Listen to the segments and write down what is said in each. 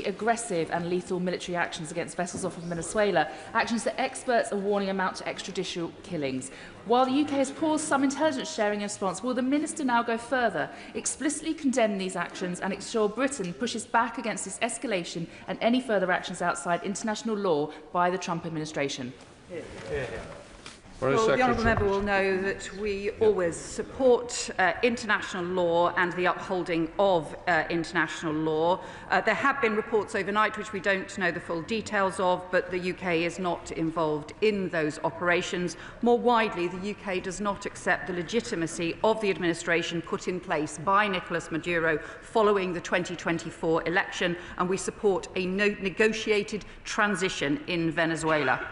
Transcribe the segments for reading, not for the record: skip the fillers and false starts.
aggressive and lethal military actions against vessels off of Venezuela, actions that experts are warning amount to extrajudicial killings. While the UK has paused some intelligence sharing in response, will the Minister now go further, explicitly condemn these actions and ensure Britain pushes back against this escalation and any further actions outside international law by the Trump administration? Well, the honourable member will know that we always support international law and the upholding of international law. There have been reports overnight which we don't know the full details of, but the UK is not involved in those operations. More widely, the UK does not accept the legitimacy of the administration put in place by Nicolas Maduro following the 2024 election, and we support a negotiated transition in Venezuela.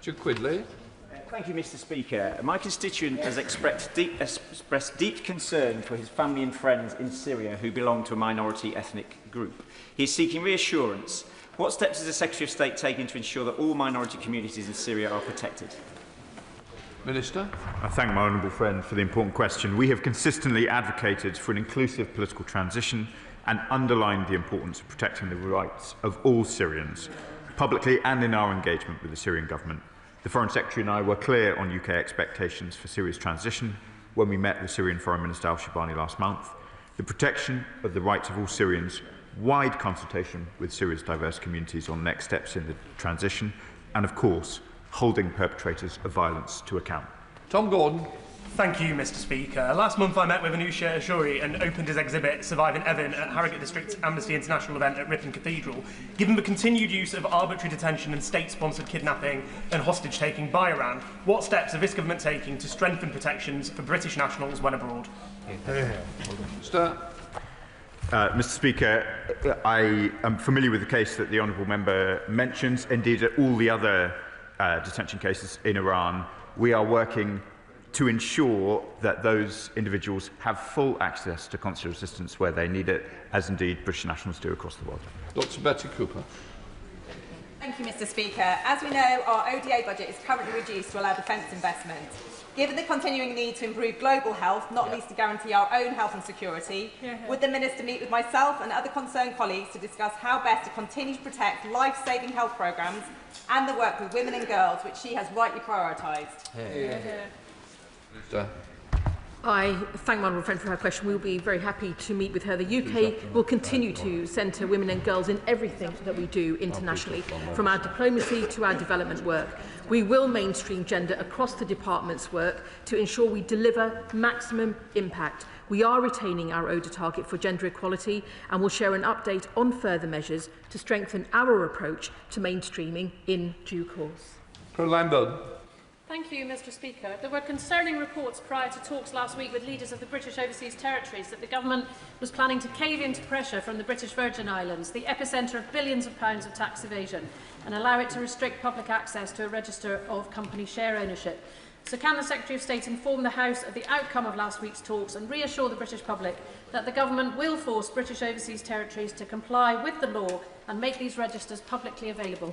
Mr. Quidley. Thank you, Mr. Speaker. My constituent has expressed deep concern for his family and friends in Syria who belong to a minority ethnic group. He is seeking reassurance. What steps is the Secretary of State taking to ensure that all minority communities in Syria are protected? Minister. I thank my honourable friend for the important question. We have consistently advocated for an inclusive political transition and underlined the importance of protecting the rights of all Syrians, publicly and in our engagement with the Syrian government. The Foreign Secretary and I were clear on UK expectations for Syria's transition when we met with Syrian Foreign Minister al-Shibani last month. The protection of the rights of all Syrians, wide consultation with Syria's diverse communities on next steps in the transition, and of course, holding perpetrators of violence to account. Tom Gordon. Thank you, Mr. Speaker. Last month I met with Anusha Ashuri and opened his exhibit Surviving Evan at Harrogate District's Amnesty International event at Ripon Cathedral. Given the continued use of arbitrary detention and state-sponsored kidnapping and hostage-taking by Iran, what steps are this government taking to strengthen protections for British nationals when abroad? Mr. Speaker, I am familiar with the case that the honourable member mentions. Indeed, at all the other detention cases in Iran, we are working to ensure that those individuals have full access to consular assistance where they need it, as indeed British nationals do across the world. Dr. Betty Cooper. Thank you, Mr. Speaker. As we know, our ODA budget is currently reduced to allow defence investment. Given the continuing need to improve global health, not least to guarantee our own health and security, would the Minister meet with myself and other concerned colleagues to discuss how best to continue to protect life-saving health programmes and the work with women and girls, which she has rightly prioritised? I thank my honourable friend for her question. We will be very happy to meet with her. The UK will continue to centre women and girls in everything that we do internationally, from our diplomacy to our development work. We will mainstream gender across the department's work to ensure we deliver maximum impact. We are retaining our ODA target for gender equality and will share an update on further measures to strengthen our approach to mainstreaming in due course. Thank you, Mr. Speaker. There were concerning reports prior to talks last week with leaders of the British Overseas Territories that the government was planning to cave into pressure from the British Virgin Islands, the epicentre of billions of pounds of tax evasion, and allow it to restrict public access to a register of company share ownership. So can the Secretary of State inform the House of the outcome of last week's talks and reassure the British public that the government will force British Overseas Territories to comply with the law and make these registers publicly available?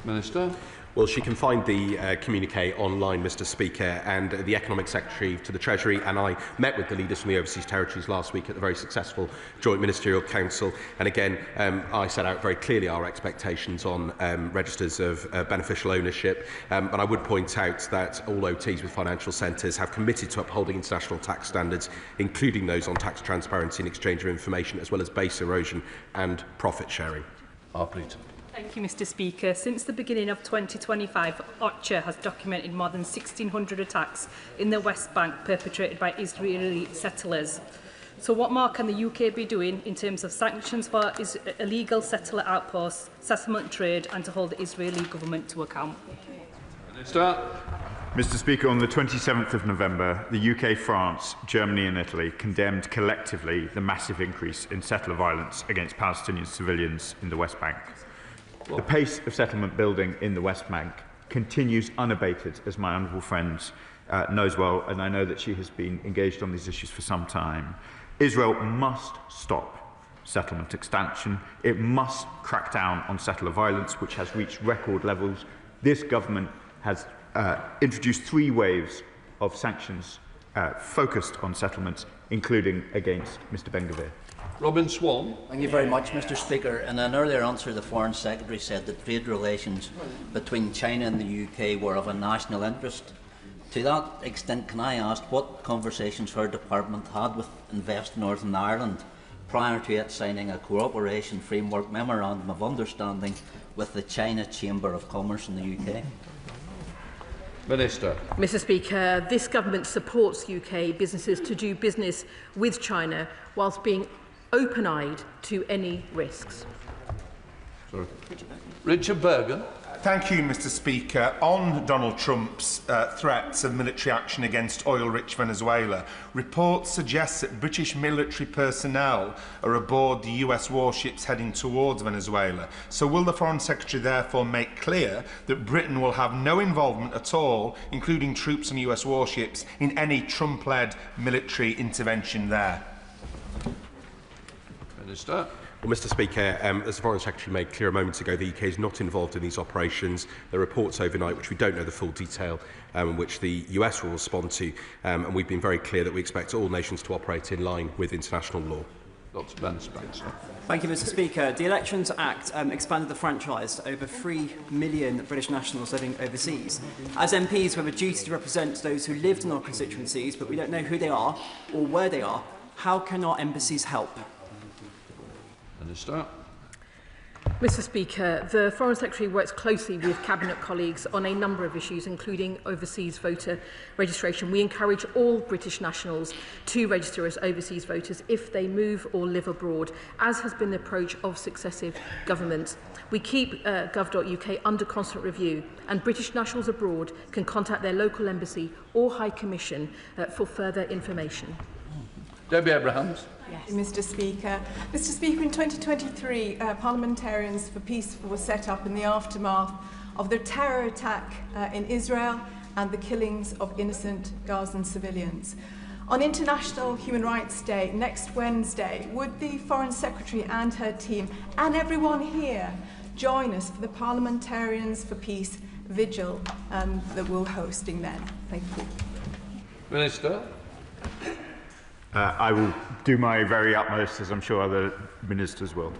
Minister. Well, she can find the communiqué online, Mr. Speaker, and the Economic Secretary to the Treasury and I met with the leaders from the Overseas Territories last week at the very successful Joint Ministerial Council. And again, I set out very clearly our expectations on registers of beneficial ownership. But I would point out that all OTs with financial centres have committed to upholding international tax standards, including those on tax transparency and exchange of information, as well as base erosion and profit sharing. Thank you, Mr. Speaker. Since the beginning of 2025, OCHA has documented more than 1,600 attacks in the West Bank perpetrated by Israeli settlers. So what more can the UK be doing in terms of sanctions for illegal settler outposts, settlement trade, and to hold the Israeli government to account? Mr. Speaker, on the 27th of November, the UK, France, Germany and Italy condemned collectively the massive increase in settler violence against Palestinian civilians in the West Bank. The pace of settlement building in the West Bank continues unabated, as my honourable friend knows well, and I know that she has been engaged on these issues for some time. Israel must stop settlement expansion. It must crack down on settler violence, which has reached record levels. This government has introduced 3 waves of sanctions focused on settlements, including against Mr. Ben-Gvir. Robin Swan. Thank you very much, Mr. Speaker. In an earlier answer, the Foreign Secretary said that trade relations between China and the UK were of a national interest. To that extent, can I ask what conversations her department had with Invest Northern Ireland prior to it signing a cooperation framework memorandum of understanding with the China Chamber of Commerce in the UK? Minister. Mr. Speaker, this government supports UK businesses to do business with China whilst being open-eyed to any risks. Sorry. Richard Bergen. Thank you, Mr. Speaker. On Donald Trump's threats of military action against oil-rich Venezuela, reports suggest that British military personnel are aboard the US warships heading towards Venezuela. So will the Foreign Secretary therefore make clear that Britain will have no involvement at all, including troops on US warships, in any Trump-led military intervention there? Minister. Well, Mr. Speaker, as the Foreign Secretary made clear a moment ago, the UK is not involved in these operations. There are reports overnight which we don't know the full detail, which the US will respond to, and we've been very clear that we expect all nations to operate in line with international law. Dr. Ben Spencer. Thank you, Mr. Speaker. The Elections Act expanded the franchise to over 3 million British nationals living overseas. As MPs, we have a duty to represent those who lived in our constituencies, but we don't know who they are or where they are. How can our embassies help? Minister. Mr. Speaker, the Foreign Secretary works closely with Cabinet colleagues on a number of issues, including overseas voter registration. We encourage all British nationals to register as overseas voters if they move or live abroad, as has been the approach of successive governments. We keep gov.uk under constant review, and British nationals abroad can contact their local embassy or High Commission for further information. Debbie Abrahams. Yes. Mr. Speaker. Mr. Speaker, in 2023, Parliamentarians for Peace were set up in the aftermath of the terror attack in Israel and the killings of innocent Gazan civilians. On International Human Rights Day, next Wednesday, would the Foreign Secretary and her team and everyone here join us for the Parliamentarians for Peace vigil that we're hosting then? Thank you. Minister. I will do my very utmost, as I'm sure other ministers will.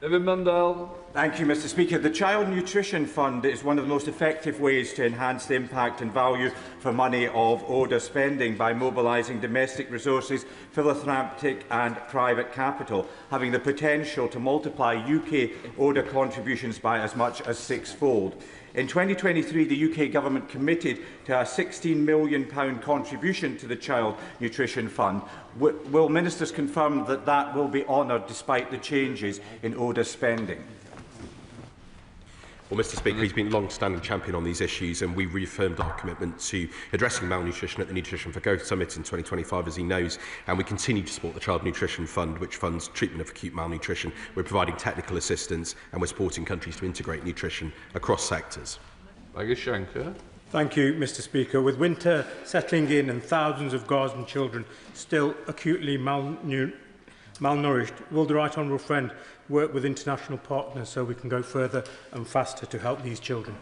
David Mundell. Thank you, Mr. Speaker. The Child Nutrition Fund is one of the most effective ways to enhance the impact and value for money of ODA spending by mobilising domestic resources, philanthropic and private capital, having the potential to multiply UK ODA contributions by as much as 6-fold. In 2023, the UK Government committed to a £16 million contribution to the Child Nutrition Fund. Will ministers confirm that that will be honoured despite the changes in ODA spending? Well, Mr. Speaker, he's been a long-standing champion on these issues, and we reaffirmed our commitment to addressing malnutrition at the Nutrition for Growth Summit in 2025, as he knows, and we continue to support the Child Nutrition Fund, which funds treatment of acute malnutrition. We're providing technical assistance, and we're supporting countries to integrate nutrition across sectors. Thank you, Mr. Speaker. With winter settling in and thousands of Gazan children still acutely malnourished, will the Right Honourable Friend work with international partners so we can go further and faster to help these children?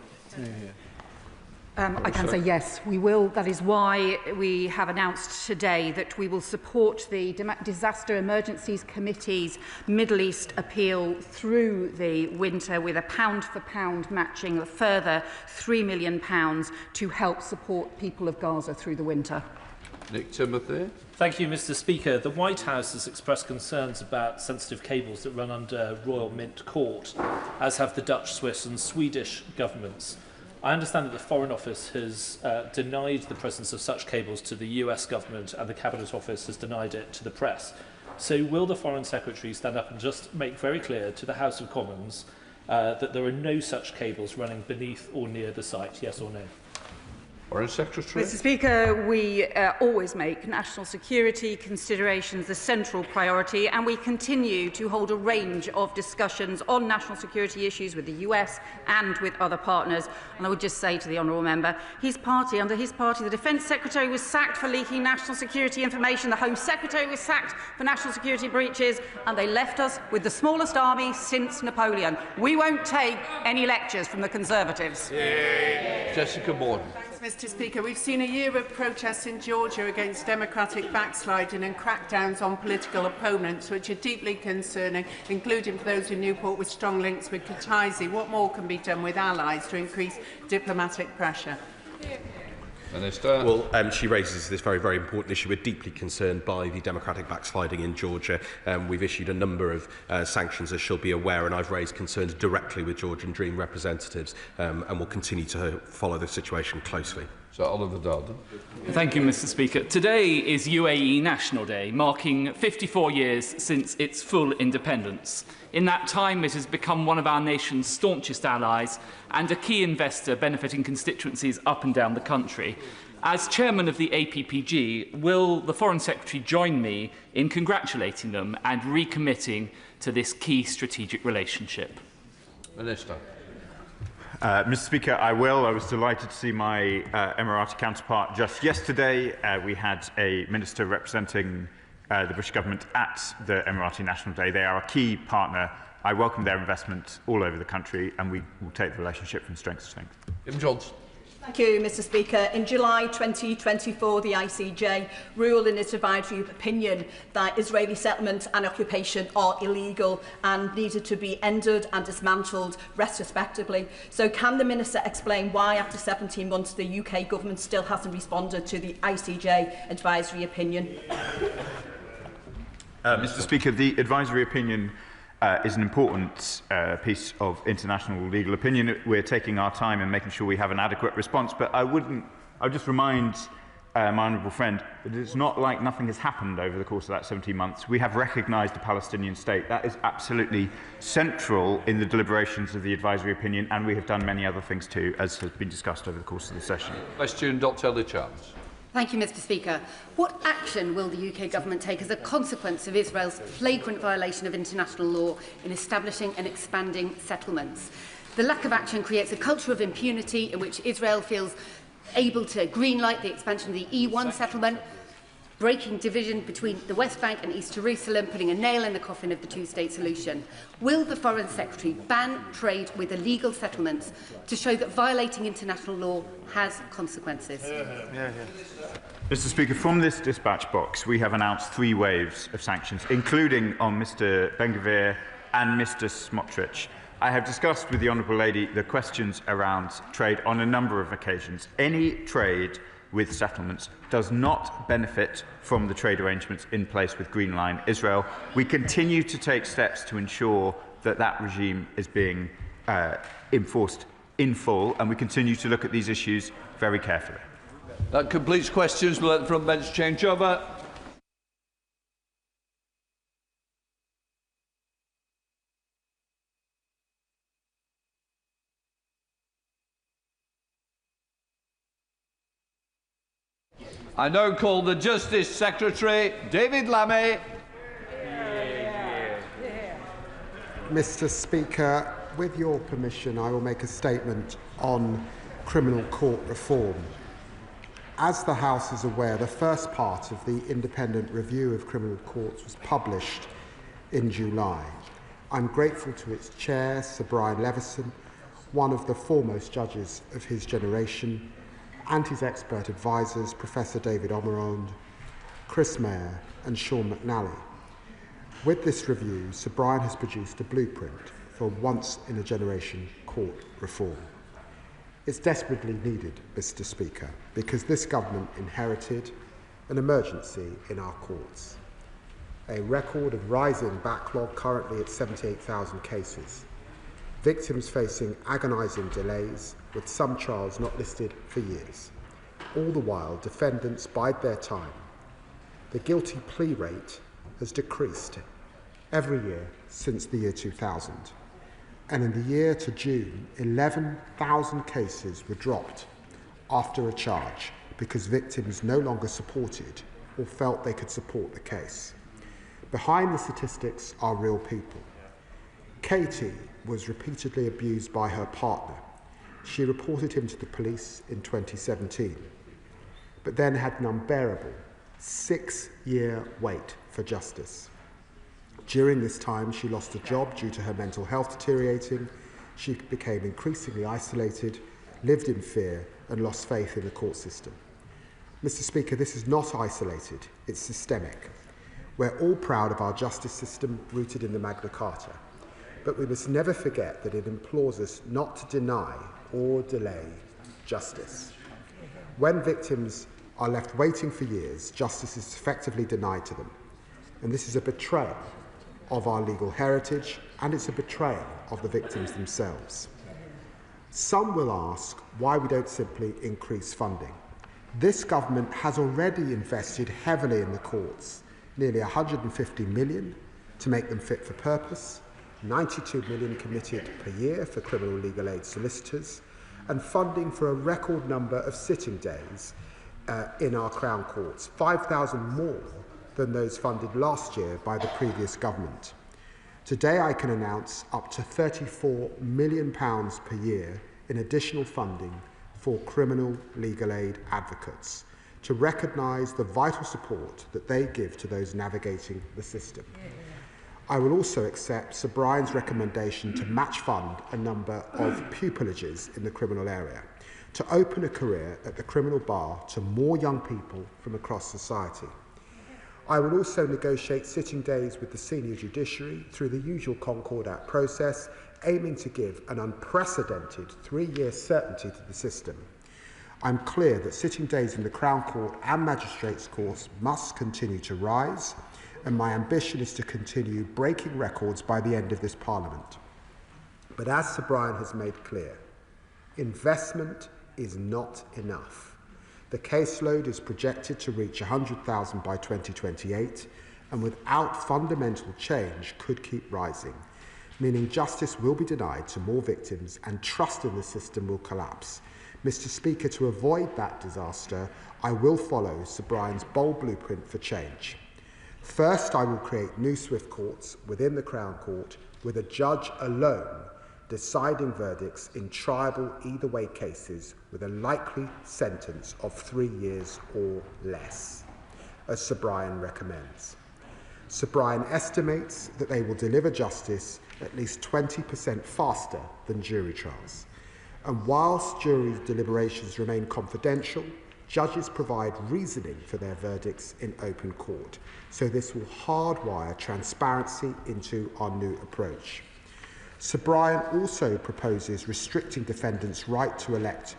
I can say yes, we will. That is why we have announced today that we will support the Disaster Emergencies Committee's Middle East appeal through the winter with a pound-for-pound matching a further £3 million to help support people of Gaza through the winter. Nick Timothy. Thank you, Mr. Speaker. The White House has expressed concerns about sensitive cables that run under Royal Mint Court, as have the Dutch, Swiss and Swedish governments. I understand that the Foreign Office has denied the presence of such cables to the US government, and the Cabinet Office has denied it to the press. So will the Foreign Secretary stand up and just make very clear to the House of Commons that there are no such cables running beneath or near the site, yes or no? Foreign Secretary. Mr. Speaker, we always make national security considerations the central priority, and we continue to hold a range of discussions on national security issues with the US and with other partners. And I would just say to the honourable member, under his party, the Defence Secretary was sacked for leaking national security information, the Home Secretary was sacked for national security breaches, and they left us with the smallest army since Napoleon. We won't take any lectures from the Conservatives. Jessica Borden. Mr. Speaker. We've seen a year of protests in Georgia against democratic backsliding and crackdowns on political opponents, which are deeply concerning, including for those in Newport with strong links with Kataisi. What more can be done with allies to increase diplomatic pressure? Minister. Well, she raises this very, very important issue. We're deeply concerned by the democratic backsliding in Georgia. We've issued a number of sanctions, as she'll be aware, and I've raised concerns directly with Georgian Dream representatives, and will continue to follow the situation closely. So, Oliver Dodd. Thank you, Mr. Speaker. Today is UAE National Day, marking 54 years since its full independence. In that time, it has become one of our nation's staunchest allies and a key investor benefiting constituencies up and down the country. As chairman of the APPG, will the Foreign Secretary join me in congratulating them and recommitting to this key strategic relationship? Minister. Mr. Speaker, I will. I was delighted to see my Emirati counterpart just yesterday. We had a minister representing the British government at the Emirati National Day. They are a key partner. I welcome their investment all over the country, and we will take the relationship from strength to strength. Jim Johnson. Thank you, Mr. Speaker. In July 2024, the ICJ ruled in its advisory opinion that Israeli settlement and occupation are illegal and needed to be ended and dismantled retrospectively. So can the Minister explain why, after 17 months, the UK government still hasn't responded to the ICJ advisory opinion? Mr. Speaker, the advisory opinion is an important piece of international legal opinion. We're taking our time and making sure we have an adequate response, but I would just remind my honourable friend that it's not like nothing has happened over the course of that 17 months. We have recognised a Palestinian state. That is absolutely central in the deliberations of the advisory opinion, and we have done many other things too, as has been discussed over the course of the session. Question, Dr. Ellie Chance. Thank you, Mr. Speaker. What action will the UK government take as a consequence of Israel's flagrant violation of international law in establishing and expanding settlements? The lack of action creates a culture of impunity in which Israel feels able to greenlight the expansion of the E1 settlement, breaking division between the West Bank and East Jerusalem, putting a nail in the coffin of the two-state solution. Will the Foreign Secretary ban trade with illegal settlements to show that violating international law has consequences? Mr. Speaker, from this dispatch box, we have announced 3 waves of sanctions, including on Mr. Ben-Gvir and Mr. Smotrich. I have discussed with the Honourable Lady the questions around trade on a number of occasions. Any trade with settlements does not benefit from the trade arrangements in place with Green Line Israel. We continue to take steps to ensure that that regime is being enforced in full, and we continue to look at these issues very carefully. That completes questions. We'll let the front bench change over. I now call the Justice Secretary, David Lammy. Mr. Speaker, with your permission, I will make a statement on criminal court reform. As the House is aware, the first part of the independent review of criminal courts was published in July. I'm grateful to its chair, Sir Brian Levison, one of the foremost judges of his generation, and his expert advisors, Professor David Omerond, Chris Mayer and Sean McNally. With this review, Sir Brian has produced a blueprint for once-in-a-generation court reform. It's desperately needed, Mr. Speaker, because this government inherited an emergency in our courts. A record of rising backlog, currently at 78,000 cases. Victims facing agonising delays, with some trials not listed for years. All the while, defendants bide their time. The guilty plea rate has decreased every year since the year 2000. And in the year to June, 11,000 cases were dropped after a charge because victims no longer supported or felt they could support the case. Behind the statistics are real people. Katie was repeatedly abused by her partner. She reported him to the police in 2017, but then had an unbearable 6-year wait for justice. During this time, she lost a job due to her mental health deteriorating. She became increasingly isolated, lived in fear and lost faith in the court system. Mr. Speaker, this is not isolated, it's systemic. We're all proud of our justice system rooted in the Magna Carta, but we must never forget that it implores us not to deny or delay justice. When victims are left waiting for years, justice is effectively denied to them. And this is a betrayal of our legal heritage, and it's a betrayal of the victims themselves. Some will ask why we don't simply increase funding. This government has already invested heavily in the courts, nearly 150 million to make them fit for purpose, 92 million committed per year for criminal legal aid solicitors, and funding for a record number of sitting days in our Crown Courts, 5,000 more than those funded last year by the previous government. Today I can announce up to £34 million per year in additional funding for criminal legal aid advocates to recognise the vital support that they give to those navigating the system. I will also accept Sir Brian's recommendation to match fund a number of pupilages in the criminal area, to open a career at the criminal bar to more young people from across society. I will also negotiate sitting days with the senior judiciary through the usual Concordat process, aiming to give an unprecedented 3-year certainty to the system. I'm clear that sitting days in the Crown Court and Magistrates' Courts must continue to rise, and my ambition is to continue breaking records by the end of this Parliament. But as Sir Brian has made clear, investment is not enough. The caseload is projected to reach 100,000 by 2028, and without fundamental change could keep rising, meaning justice will be denied to more victims and trust in the system will collapse. Mr. Speaker, to avoid that disaster, I will follow Sir Brian's bold blueprint for change. First, I will create new swift courts within the Crown Court with a judge alone deciding verdicts in triable either way cases with a likely sentence of 3 years or less, as Sir Brian recommends. Sir Brian estimates that they will deliver justice at least 20% faster than jury trials. And whilst jury deliberations remain confidential, judges provide reasoning for their verdicts in open court. So this will hardwire transparency into our new approach. Sir Brian also proposes restricting defendants' right to elect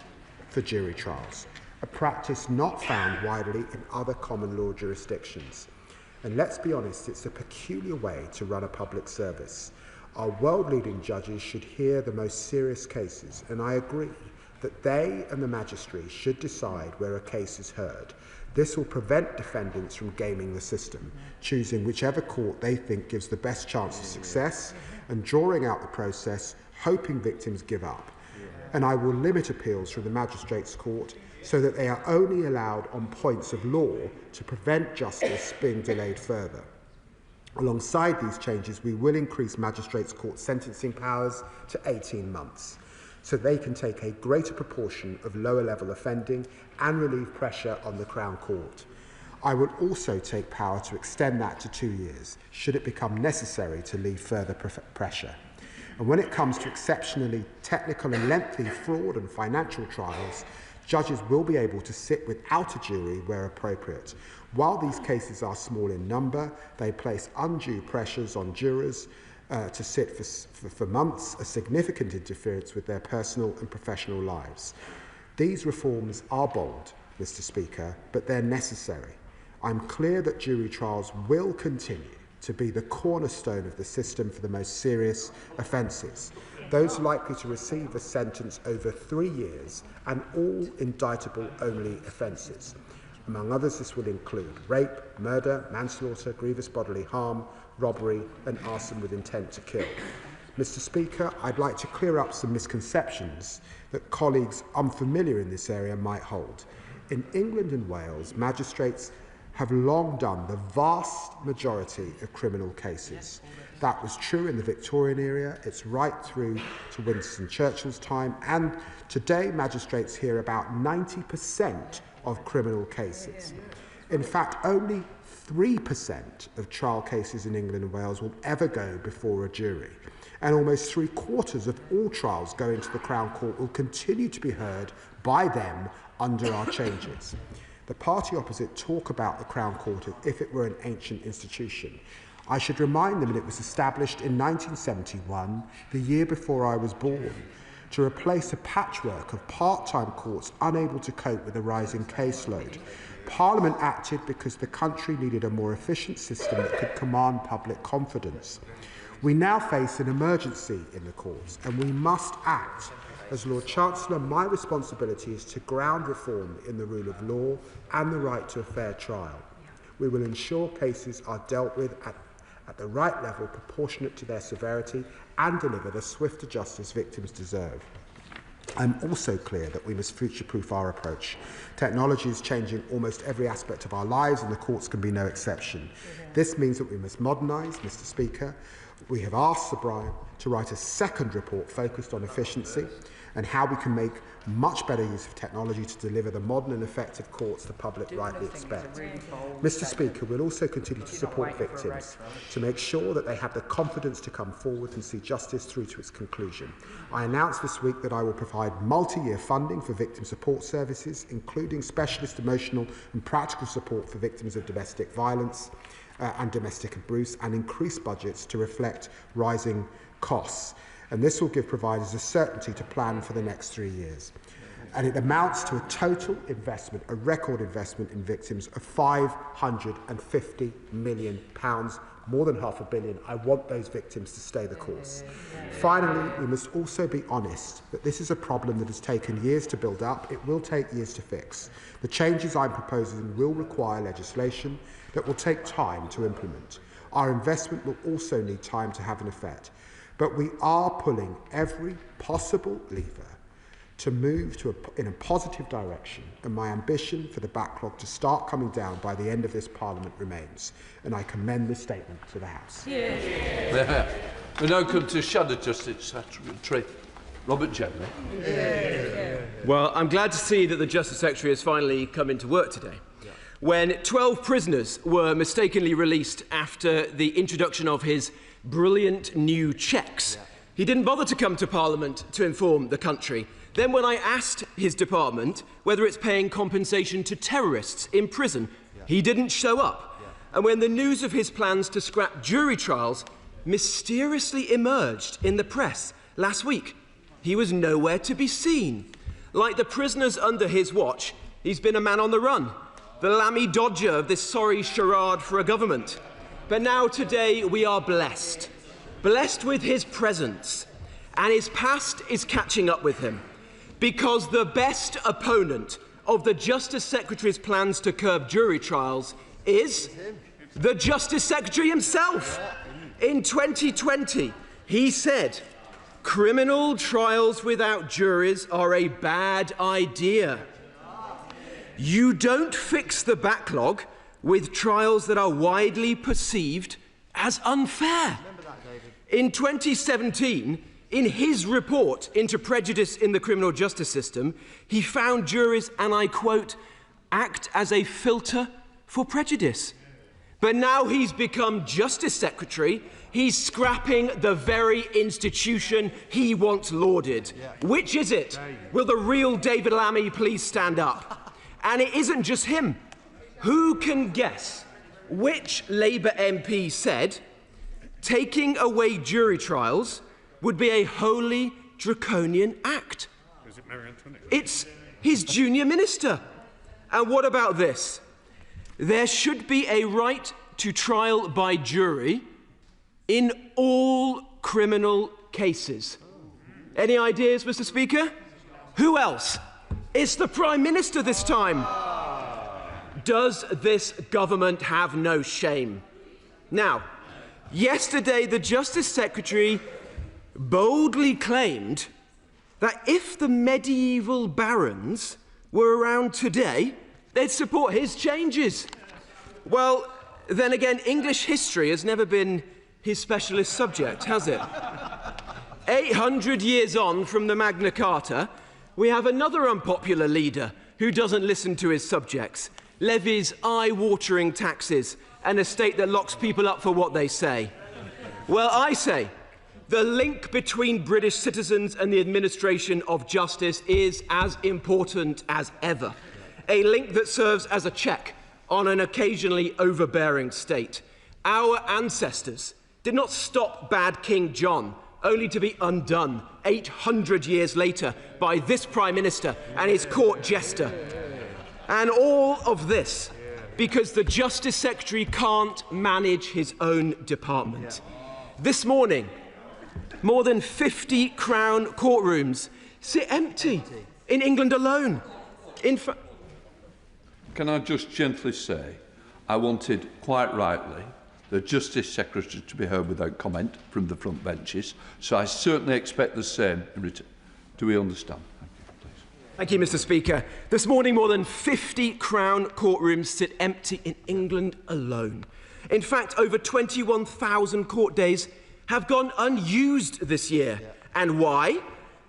for jury trials, a practice not found widely in other common law jurisdictions. And let's be honest, it's a peculiar way to run a public service. Our world-leading judges should hear the most serious cases, and I agree that they and the magistrate should decide where a case is heard. This will prevent defendants from gaming the system, choosing whichever court they think gives the best chance of success and drawing out the process, hoping victims give up. And I will limit appeals from the Magistrates' Court so that they are only allowed on points of law to prevent justice being delayed further. Alongside these changes, we will increase Magistrates' Court sentencing powers to 18 months, so they can take a greater proportion of lower-level offending and relieve pressure on the Crown Court. I will also take power to extend that to 2 years, should it become necessary to leave further pressure. And when it comes to exceptionally technical and lengthy fraud and financial trials, judges will be able to sit without a jury where appropriate. While these cases are small in number, they place undue pressures on jurors to sit for months, a significant interference with their personal and professional lives. These reforms are bold, Mr. Speaker, but they're necessary. I'm clear that jury trials will continue to be the cornerstone of the system for the most serious offences, those likely to receive a sentence over 3 years and all indictable-only offences. Among others, this will include rape, murder, manslaughter, grievous bodily harm, robbery and arson with intent to kill. Mr. Speaker, I'd like to clear up some misconceptions that colleagues unfamiliar in this area might hold. In England and Wales, magistrates have long done the vast majority of criminal cases. That was true in the Victorian era, it's right through to Winston Churchill's time, and today magistrates hear about 90% of criminal cases. In fact, only 3% of trial cases in England and Wales will ever go before a jury. and almost 3/4 of all trials going to the Crown Court will continue to be heard by them under our changes. The party opposite talk about the Crown Court as if it were an ancient institution. I should remind them that it was established in 1971, the year before I was born, to replace a patchwork of part-time courts unable to cope with the rising caseload. Parliament acted because the country needed a more efficient system that could command public confidence. We now face an emergency in the courts, and we must act. As Lord Chancellor, my responsibility is to ground reform in the rule of law and the right to a fair trial. We will ensure cases are dealt with at the right level, proportionate to their severity, and deliver the swifter justice victims deserve. I'm also clear that we must future-proof our approach. Technology is changing almost every aspect of our lives, and the courts can be no exception. This means that we must modernise, Mr. Speaker. We have asked Sir Brian to write a second report focused on efficiency and how we can make much better use of technology to deliver the modern and effective courts the public rightly expect. Mr. Speaker, we'll also continue to support victims to make sure that they have the confidence to come forward and see justice through to its conclusion. I announced this week that I will provide multi-year funding for victim support services, including specialist emotional and practical support for victims of domestic violence and domestic abuse, and increase budgets to reflect rising costs. And this will give providers a certainty to plan for the next 3 years. And it amounts to a total investment, a record investment in victims of £550 million, more than £500 million. I want those victims to stay the course. Finally, we must also be honest that this is a problem that has taken years to build up. It will take years to fix. The changes I'm proposing will require legislation that will take time to implement. Our investment will also need time to have an effect. But we are pulling every possible lever to move in a positive direction, and my ambition for the backlog to start coming down by the end of this Parliament remains. And I commend this statement to the House. Yeah. We now come to Shadow Justice Secretary Robert Jenner. Well, I'm glad to see that the Justice Secretary has finally come into work today. When 12 prisoners were mistakenly released after the introduction of his brilliant new checks, he didn't bother to come to Parliament to inform the country. Then when I asked his department whether it's paying compensation to terrorists in prison, he didn't show up. And when the news of his plans to scrap jury trials mysteriously emerged in the press last week, he was nowhere to be seen. Like the prisoners under his watch, he's been a man on the run, the Lammy dodger of this sorry charade for a government. But now today we are blessed with his presence, and his past is catching up with him, because the best opponent of the Justice Secretary's plans to curb jury trials is the Justice Secretary himself. In 2020, he said, "Criminal trials without juries are a bad idea. You don't fix the backlog with trials that are widely perceived as unfair." In 2017, in his report into prejudice in the criminal justice system, he found juries, and I quote, "act as a filter for prejudice." But now he's become Justice Secretary, he's scrapping the very institution he once lauded. Which is it? Will the real David Lammy please stand up? And it isn't just him. Who can guess which Labour MP said taking away jury trials would be a wholly draconian act? It's his junior minister. And what about this? There should be a right to trial by jury in all criminal cases. Any ideas, Mr. Speaker? Who else? It's the Prime Minister this time. Does this government have no shame? Now, yesterday the Justice Secretary boldly claimed that if the medieval barons were around today, they'd support his changes. Well, then again, English history has never been his specialist subject, has it? 800 years on from the Magna Carta, we have another unpopular leader who doesn't listen to his subjects, levies eye-watering taxes, and a state that locks people up for what they say. Well, I say, The link between British citizens and the administration of justice is as important as ever. A link that serves as a check on an occasionally overbearing state. Our ancestors did not stop bad King John, only to be undone 800 years later by this Prime Minister and his court jester. And all of this because the Justice Secretary can't manage his own department. This morning, more than 50 Crown courtrooms sit empty in England alone. Can I just gently say, I wanted, quite rightly, the Justice Secretary to be heard without comment from the front benches, so I certainly expect the same in return. Do we understand? Thank you, Mr. Speaker. This morning, more than 50 Crown courtrooms sit empty in England alone. In fact, over 21,000 court days have gone unused this year. And why?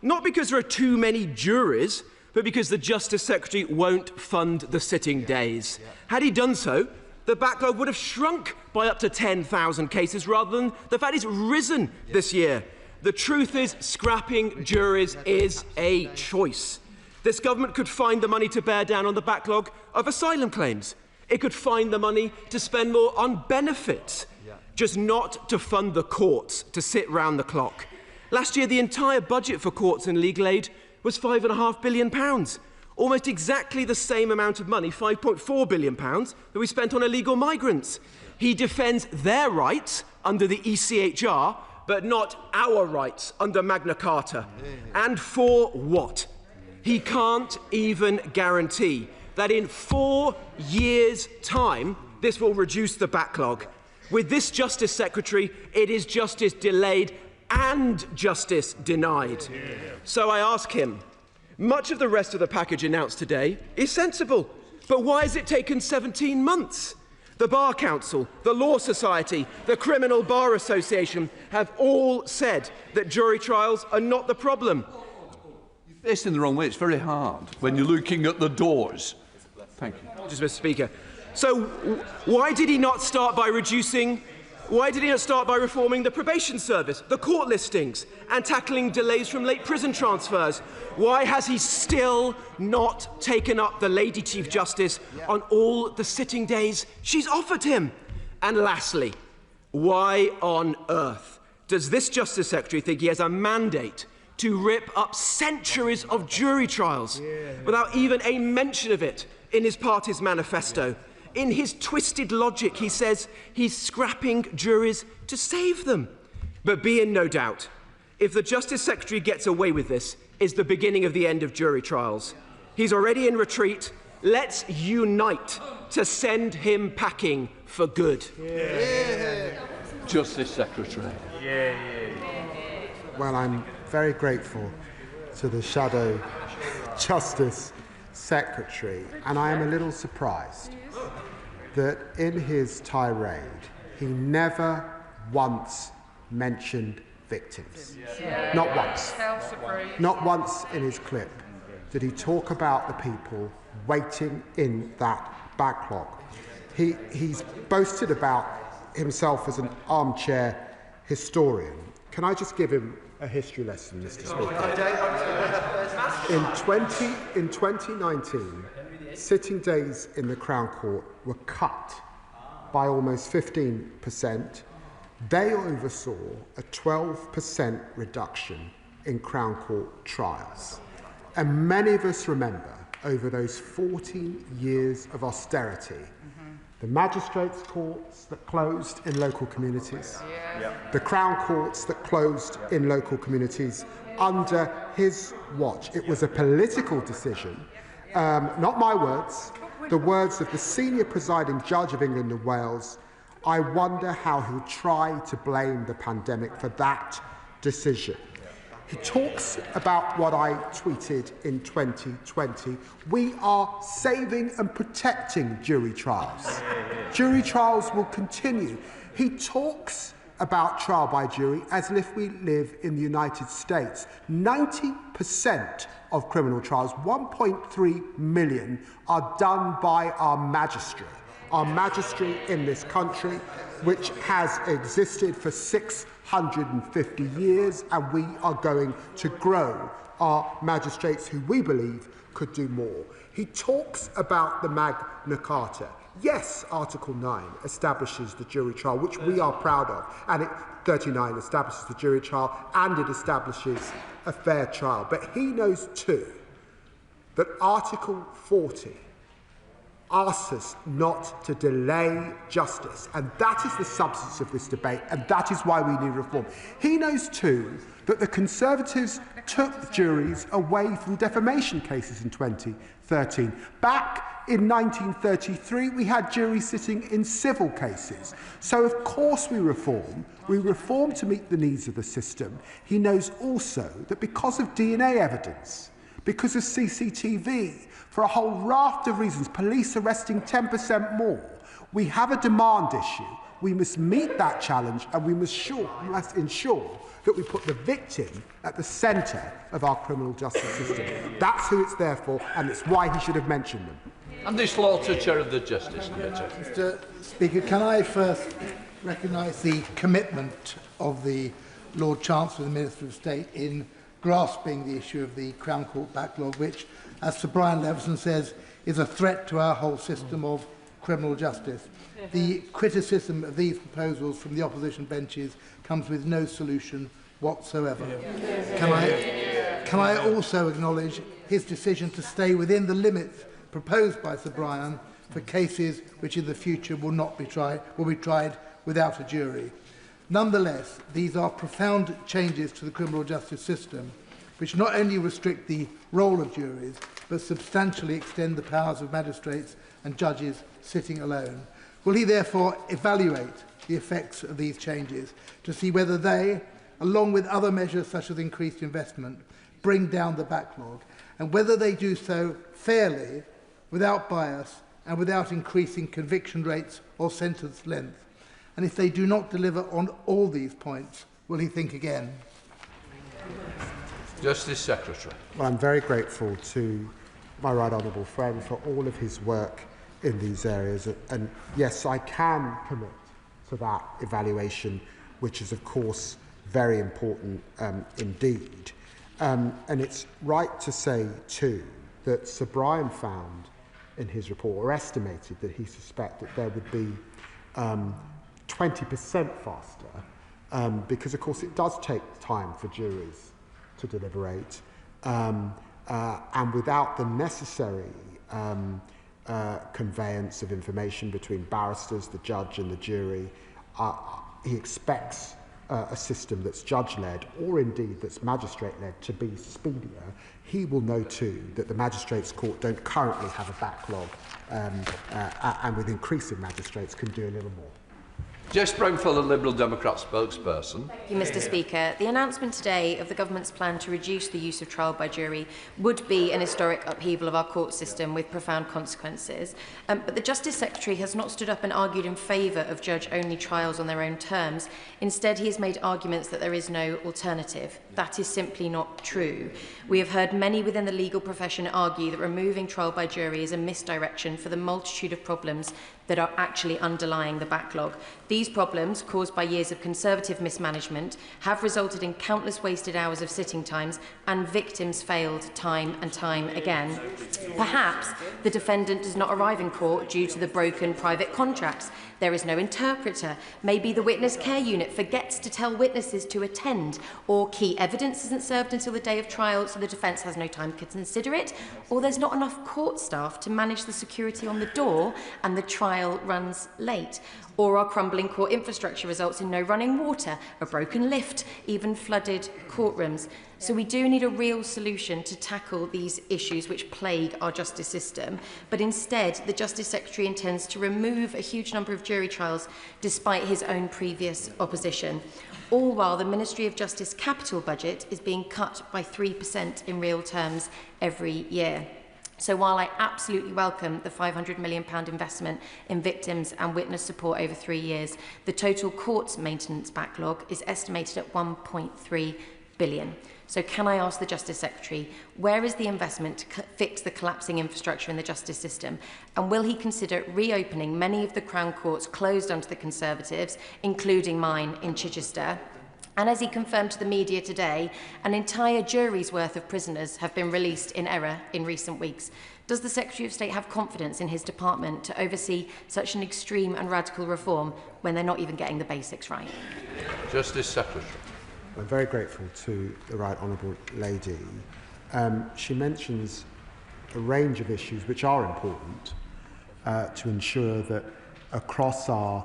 Not because there are too many juries, but because the Justice Secretary won't fund the sitting days. Had he done so, the backlog would have shrunk by up to 10,000 cases rather than the fact it's risen this year. The truth is, scrapping juries is a choice. This government could find the money to bear down on the backlog of asylum claims. It could find the money to spend more on benefits, just not to fund the courts to sit round the clock. Last year, the entire budget for courts and legal aid was £5.5 billion. Almost exactly the same amount of money, £5.4 billion, that we spent on illegal migrants. He defends their rights under the ECHR, but not our rights under Magna Carta. And for what? He can't even guarantee that in 4 years' time, this will reduce the backlog. With this Justice Secretary, it is justice delayed and justice denied. So I ask him, much of the rest of the package announced today is sensible, but why has it taken 17 months? The Bar Council, the Law Society, the Criminal Bar Association have all said that jury trials are not the problem. You're facing the wrong way. It's very hard when you're looking at the doors. Thank you. Just, Mr. Speaker. So why did he not start by reforming the probation service, the court listings, and tackling delays from late prison transfers? Why has he still not taken up the Lady Chief Justice on all the sitting days she's offered him? And lastly, why on earth does this Justice Secretary think he has a mandate to rip up centuries of jury trials without even a mention of it in his party's manifesto? In his twisted logic, he says he's scrapping juries to save them. But be in no doubt, if the Justice Secretary gets away with this, is the beginning of the end of jury trials. He's already in retreat. Let's unite to send him packing for good. Justice Secretary. Well, I'm very grateful to the Shadow Justice Secretary, and I am a little surprised that in his tirade he never once mentioned victims. Not once. Not once in his clip did he talk about the people waiting in that backlog. He's boasted about himself as an armchair historian. Can I just give him a history lesson, Mr. Speaker? In 2019, sitting days in the Crown Court were cut by almost 15%. They oversaw a 12% reduction in Crown Court trials. And many of us remember, over those 14 years of austerity, the magistrates' courts that closed in local communities, the Crown courts that closed in local communities under his watch. It was a political decision, not my words, the words of the senior presiding judge of England and Wales. I wonder how he'll try to blame the pandemic for that decision. He talks about what I tweeted in 2020. We are saving and protecting jury trials. Jury trials will continue. He talks about trial by jury as if we live in the United States. 90% of criminal trials, 1.3 million, are done by our magistrate in this country, which has existed for 6 150 years, and we are going to grow our magistrates who we believe could do more. He talks about the Magna Carta. Yes, Article 9 establishes the jury trial, which we are proud of, and 39 establishes the jury trial, and it establishes a fair trial. But he knows too that Article 40 asks us not to delay justice, and that is the substance of this debate, and that is why we need reform. He knows too that the Conservatives took juries away from defamation cases in 2013. Back in 1933, we had juries sitting in civil cases. So of course we reform. We reform to meet the needs of the system. He knows also that because of DNA evidence, because of CCTV, for a whole raft of reasons, police arresting 10% more, we have a demand issue. We must meet that challenge, and we must ensure that we put the victim at the centre of our criminal justice system. That's who it's there for, and it's why he should have mentioned them. Andy Slaughter, Chair of the Justice Committee. Mr. Speaker, can I first recognise the commitment of the Lord Chancellor and the Minister of State in grasping the issue of the Crown Court backlog, which, as Sir Brian Leveson says, is a threat to our whole system of criminal justice. The criticism of these proposals from the opposition benches comes with no solution whatsoever. Can I also acknowledge his decision to stay within the limits proposed by Sir Brian for cases which in the future will be tried without a jury. Nonetheless, these are profound changes to the criminal justice system, which not only restrict the role of juries, but substantially extend the powers of magistrates and judges sitting alone. Will he therefore evaluate the effects of these changes to see whether they, along with other measures such as increased investment, bring down the backlog, and whether they do so fairly, without bias, and without increasing conviction rates or sentence length? And if they do not deliver on all these points, will he think again? Justice Secretary. Well, I'm very grateful to my right honourable friend for all of his work in these areas, and yes, I can commit to that evaluation, which is of course very important indeed. And it's right to say too that Sir Brian found in his report, or estimated that he suspected that there would be 20% faster, because of course it does take time for juries to deliberate, and without the necessary conveyance of information between barristers, the judge and the jury, he expects a system that's judge-led, or indeed that's magistrate-led, to be speedier. He will know too that the Magistrates' Court don't currently have a backlog, and with increasing magistrates can do a little more. Jess Brownfield, the Liberal Democrat spokesperson. Thank you, Mr. Speaker. The announcement today of the government's plan to reduce the use of trial by jury would be an historic upheaval of our court system with profound consequences. But the Justice Secretary has not stood up and argued in favour of judge-only trials on their own terms. Instead, he has made arguments that there is no alternative. That is simply not true. We have heard many within the legal profession argue that removing trial by jury is a misdirection for the multitude of problems that are actually underlying the backlog. These problems, caused by years of Conservative mismanagement, have resulted in countless wasted hours of sitting times, and victims failed time and time again. Perhaps the defendant does not arrive in court due to the broken private contracts. There is no interpreter. Maybe the witness care unit forgets to tell witnesses to attend, or key evidence isn't served until the day of trial, so the defence has no time to consider it, or there's not enough court staff to manage the security on the door and the trial runs late, or our crumbling court infrastructure results in no running water, a broken lift, even flooded courtrooms. So we do need a real solution to tackle these issues which plague our justice system, but instead the Justice Secretary intends to remove a huge number of jury trials despite his own previous opposition, all while the Ministry of Justice capital budget is being cut by 3% in real terms every year. So while I absolutely welcome the £500 million investment in victims and witness support over 3 years, the total courts maintenance backlog is estimated at £1.3 billion. So can I ask the Justice Secretary, where is the investment to fix the collapsing infrastructure in the justice system? And will he consider reopening many of the Crown Courts closed under the Conservatives, including mine in Chichester? And as he confirmed to the media today, an entire jury's worth of prisoners have been released in error in recent weeks. Does the Secretary of State have confidence in his department to oversee such an extreme and radical reform when they're not even getting the basics right? Justice Secretary. I'm very grateful to the Right Honourable Lady. She mentions a range of issues which are important to ensure that across our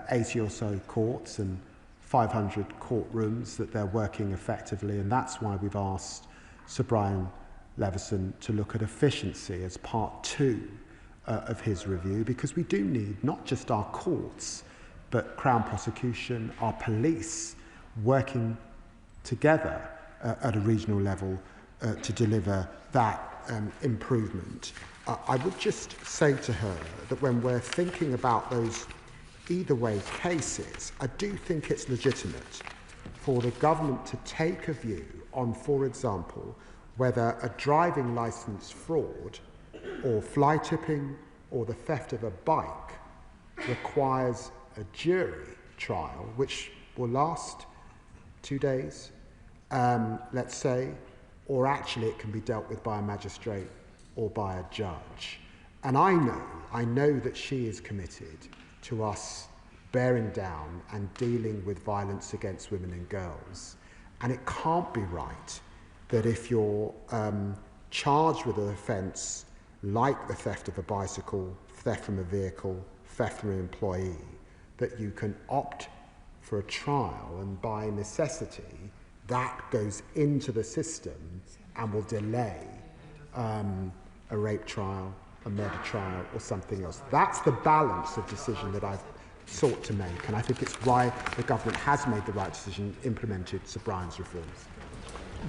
80 or so courts and 500 courtrooms that they're working effectively, and that's why we've asked Sir Brian Leveson to look at efficiency as part 2 of his review, because we do need not just our courts but Crown prosecution, our police working together at a regional level to deliver that improvement. I would just say to her that when we're thinking about those either way cases, I do think it's legitimate for the government to take a view on, for example, whether a driving licence fraud or fly tipping or the theft of a bike requires a jury trial, which will last 2 days, let's say, or actually it can be dealt with by a magistrate or by a judge. And I know that she is committed to us bearing down and dealing with violence against women and girls. And it can't be right that if you're charged with an offence like the theft of a bicycle, theft from a vehicle, theft from an employee, that you can opt for a trial, and by necessity that goes into the system and will delay a rape trial, a murder trial or something else. That's the balance of decision that I've sought to make, and I think it's why the government has made the right decision, implemented Sir Brian's reforms.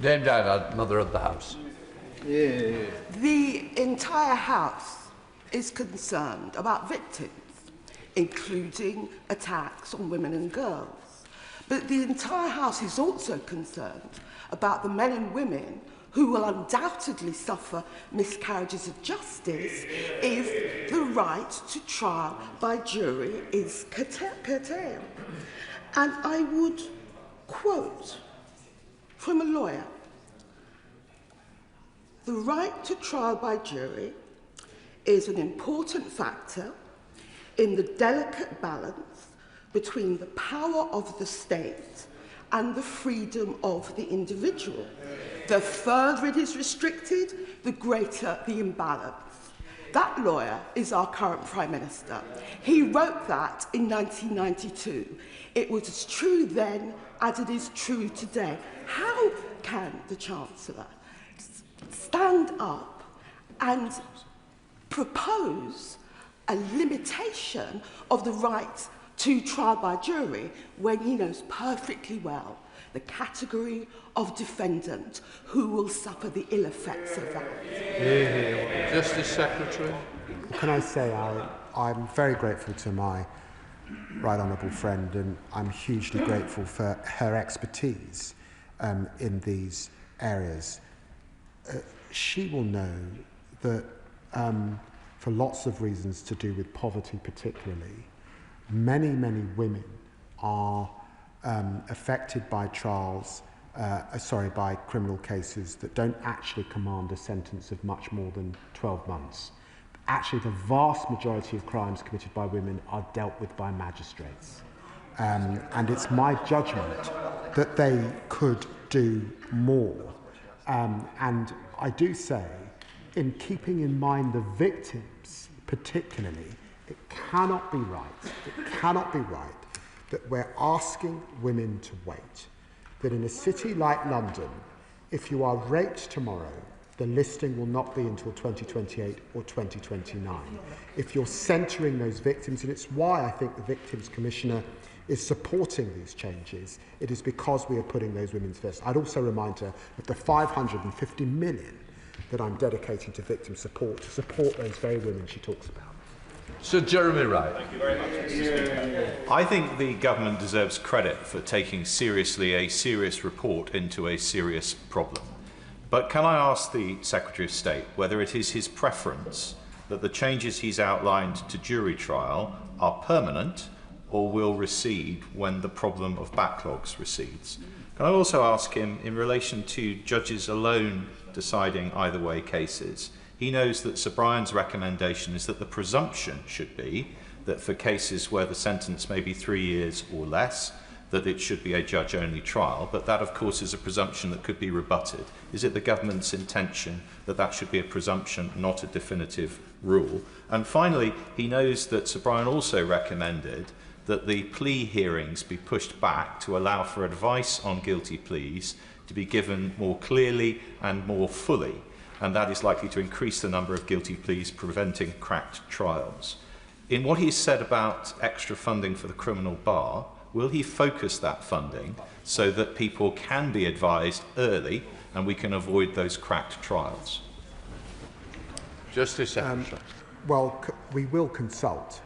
Dame Diana, Mother of the House. The entire House is concerned about victims, including attacks on women and girls. But the entire House is also concerned about the men and women who will undoubtedly suffer miscarriages of justice if the right to trial by jury is curtailed. And I would quote from a lawyer: "The right to trial by jury is an important factor in the delicate balance between the power of the state and the freedom of the individual. The further it is restricted, the greater the imbalance." That lawyer is our current Prime Minister. He wrote that in 1992. It was as true then as it is true today. How can the Chancellor stand up and propose a limitation of the right to trial by jury when he knows perfectly well the category of defendant who will suffer the ill effects of that? Justice Secretary. Can I say I'm very grateful to my right honourable friend, and I'm hugely grateful for her expertise in these areas. She will know that for lots of reasons to do with poverty particularly, many women are affected by by criminal cases that don't actually command a sentence of much more than 12 months. Actually, the vast majority of crimes committed by women are dealt with by magistrates. And it's my judgment that they could do more. And I do say, in keeping in mind the victims particularly, it cannot be right that we're asking women to wait. That in a city like London, if you are raped tomorrow, the listing will not be until 2028 or 2029. If you're centring those victims, and it's why I think the Victims Commissioner is supporting these changes, it is because we are putting those women first. I'd also remind her of the 550 million that I'm dedicating to victim support, to support those very women she talks about. Sir Jeremy Wright. Thank you very much, Mr. Speaker. I think the government deserves credit for taking seriously a serious report into a serious problem. But can I ask the Secretary of State whether it is his preference that the changes he's outlined to jury trial are permanent, or will recede when the problem of backlogs recedes? Can I also ask him, in relation to judges alone deciding either way cases, he knows that Sir Brian's recommendation is that the presumption should be that for cases where the sentence may be 3 years or less, that it should be a judge-only trial, but that, of course, is a presumption that could be rebutted. Is it the government's intention that that should be a presumption, not a definitive rule? And finally, he knows that Sir Brian also recommended that the plea hearings be pushed back to allow for advice on guilty pleas to be given more clearly and more fully, and that is likely to increase the number of guilty pleas, preventing cracked trials. In what he said about extra funding for the criminal bar, will he focus that funding so that people can be advised early and we can avoid those cracked trials? Justice Secretary. Well, we will consult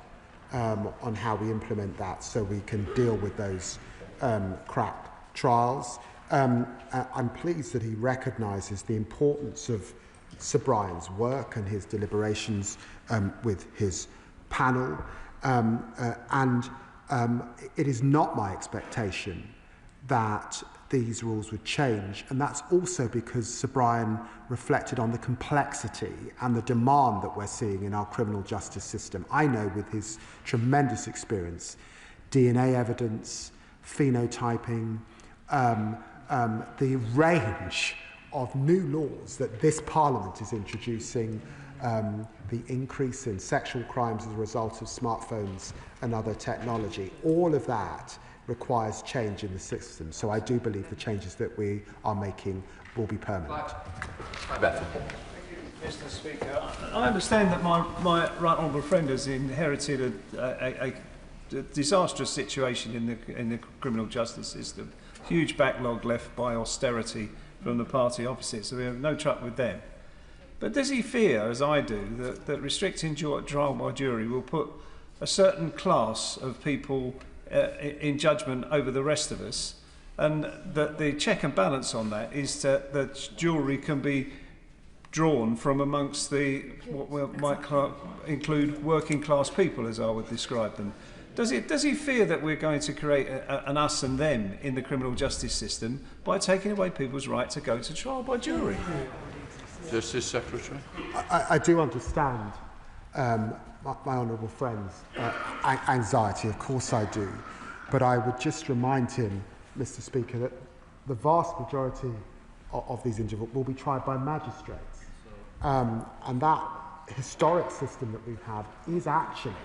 on how we implement that so we can deal with those cracked trials. I'm pleased that he recognises the importance of Sir Brian's work and his deliberations with his panel, it is not my expectation that these rules would change, and that's also because Sir Brian reflected on the complexity and the demand that we're seeing in our criminal justice system. I know, with his tremendous experience, DNA evidence, phenotyping, the range of new laws that this Parliament is introducing, the increase in sexual crimes as a result of smartphones and other technology, all of that requires change in the system. So I do believe the changes that we are making will be permanent. Mr. Speaker, I understand that my right honourable friend has inherited a disastrous situation in the criminal justice system. Huge backlog left by austerity from the party opposite, so we have no truck with them. But does he fear, as I do, that restricting trial by jury will put a certain class of people in judgment over the rest of us, and that the check and balance on that is that jury can be drawn from amongst what we might include working class people, as I would describe them? Does he fear that we're going to create an us and them in the criminal justice system by taking away people's right to go to trial by jury? Justice Secretary. I do understand my honourable friend's anxiety, of course I do, but I would just remind him, Mr. Speaker, that the vast majority of these individuals will be tried by magistrates, and that historic system that we've had is actually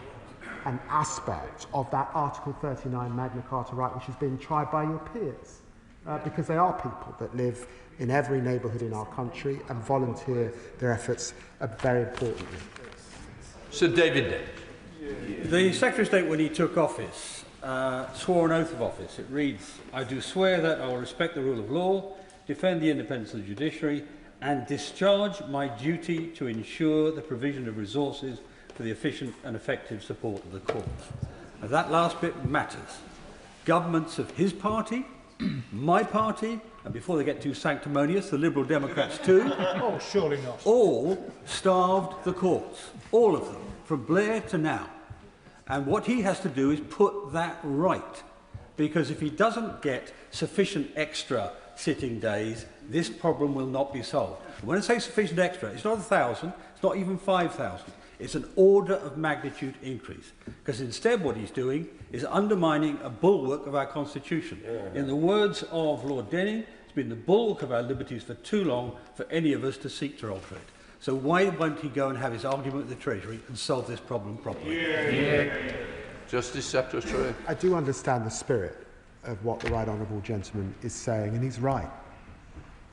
an aspect of that Article 39 Magna Carta right which is being tried by your peers, because they are people that live in every neighbourhood in our country and volunteer their efforts very importantly. Sir David. The Secretary of State, when he took office, swore an oath of office. It reads, "I do swear that I will respect the rule of law, defend the independence of the judiciary, and discharge my duty to ensure the provision of resources for the efficient and effective support of the courts." And that last bit matters. Governments of his party, my party, and before they get too sanctimonious, the Liberal Democrats too, Oh, surely not. all starved the courts, all of them, from Blair to now. And what he has to do is put that right, because if he doesn't get sufficient extra sitting days, this problem will not be solved. And when I say sufficient extra, it's not 1,000, it's not even 5,000. It's an order of magnitude increase, because instead what he's doing is undermining a bulwark of our Constitution. In the words of Lord Denning, it's been the bulwark of our liberties for too long for any of us to seek to alter it. So why won't he go and have his argument with the Treasury and solve this problem properly? Justice Secretary. I do understand the spirit of what the right honourable gentleman is saying, and he's right.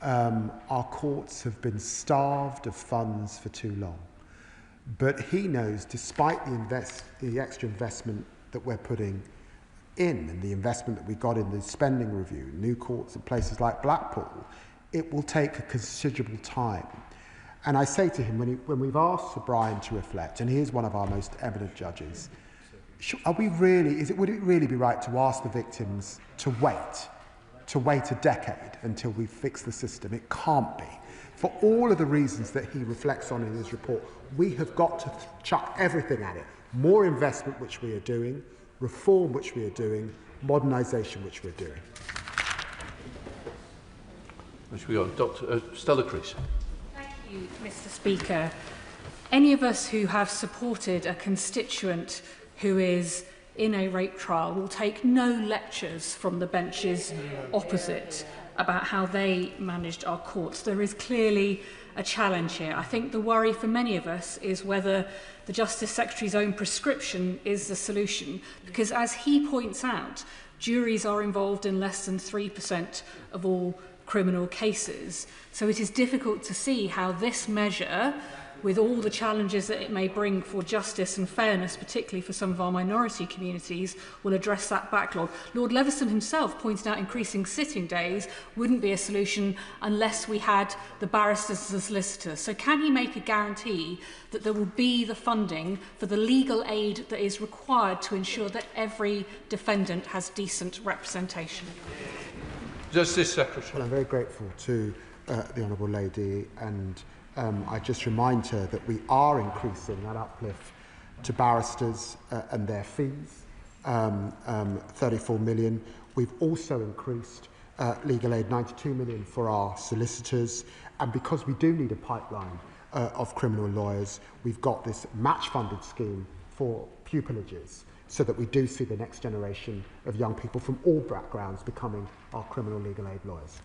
Our courts have been starved of funds for too long. But he knows, despite the extra investment that we're putting in and the investment that we got in the spending review, new courts in places like Blackpool, it will take a considerable time. And I say to him, when we've asked Sir Brian to reflect, and he is one of our most eminent judges, would it really be right to ask the victims to wait a decade until we fix the system? It can't be. For all of the reasons that he reflects on in his report, we have got to chuck everything at it. More investment, which we are doing, reform which we are doing, modernisation which we're doing. Which we got Dr. Stella Crease. Thank you, Mr. Speaker. Any of us who have supported a constituent who is in a rape trial will take no lectures from the benches opposite about how they managed our courts. There is clearly a challenge here. I think the worry for many of us is whether the Justice Secretary's own prescription is the solution, because as he points out, juries are involved in less than 3% of all criminal cases. So it is difficult to see how this measure, with all the challenges that it may bring for justice and fairness, particularly for some of our minority communities, will address that backlog. Lord Leveson himself pointed out increasing sitting days wouldn't be a solution unless we had the barristers as a solicitor. So can he make a guarantee that there will be the funding for the legal aid that is required to ensure that every defendant has decent representation? Justice Secretary. Well, I'm very grateful to the Honourable Lady, and I just remind her that we are increasing that uplift to barristers and their fees, 34 million. We've also increased legal aid, 92 million for our solicitors, and because we do need a pipeline of criminal lawyers, we've got this match-funded scheme for pupillagers, so that we do see the next generation of young people from all backgrounds becoming our criminal legal aid lawyers.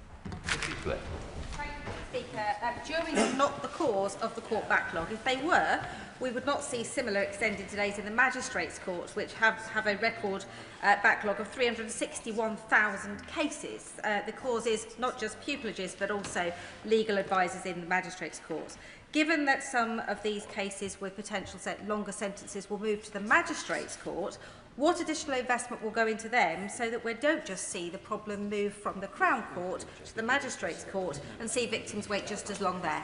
Speaker, juries are not the cause of the court backlog. If they were, we would not see similar extended delays in the magistrates' courts, which have a record backlog of 361,000 cases. The cause is not just pupillages, but also legal advisers in the magistrates' courts. Given that some of these cases with potential longer sentences will move to the magistrates' court, what additional investment will go into them so that we don't just see the problem move from the Crown Court to the magistrates' court and see victims wait just as long there?